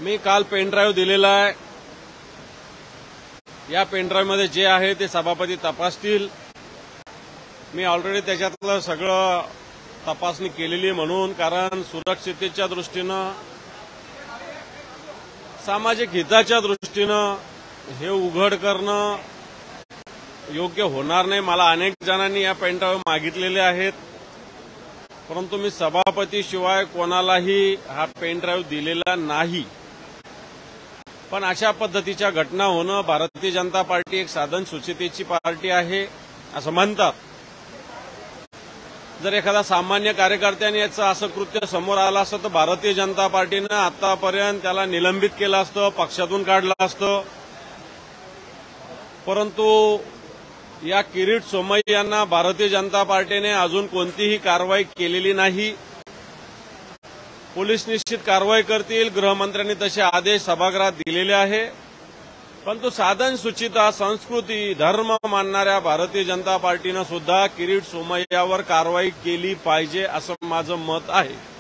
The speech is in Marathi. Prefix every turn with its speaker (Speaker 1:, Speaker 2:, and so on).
Speaker 1: मी काल पेनड्राईव्ह दिलेला आहे। या पेनड्राईव्ह मध्ये जे आहे ते सभापती तपासतील। मी ऑलरेडी त्याच्यातलं सगळं तपासणी केलेली म्हणून, कारण सुरक्षिततेच्या दृष्टीनं, सामाजिक हिताच्या दृष्टीनं हे उघड करणं योग्य होणार नाही। मला अनेक जणांनी या पेनड्राईव्ह मागितलेले आहेत, परंतु मी सभापती शिवाय कोणालाही हा पेनड्राईव्ह दिलेला नाही। पण अशा पद्धतीच्या घटना होणं, भारतीय जनता पार्टी एक साधन सुचितेची पार्टी आहे असं म्हणतात। जर एखादा सामान्य कार्यकर्त्याने याचं असं कृत्य समोर आलं असतं तर भारतीय जनता पार्टीनं आतापर्यंत त्याला निलंबित केलं असतं, पक्षातून काढलं असतं। परंतु या किरीट सोमय्या यांना भारतीय जनता पार्टीने अजून कोणतीही कारवाई केलेली नाही। पोलीस निश्चित कारवाई करतील, गृहमंत्र्यांनी तसे आदेश सभागृहात दिलेले आहे। परंतु साधन सुचिता, संस्कृती, धर्म मानणाऱ्या भारतीय जनता पार्टीनं सुद्धा किरीट सोमय्यावर कारवाई केली पाहिजे असं माझं मत आहे।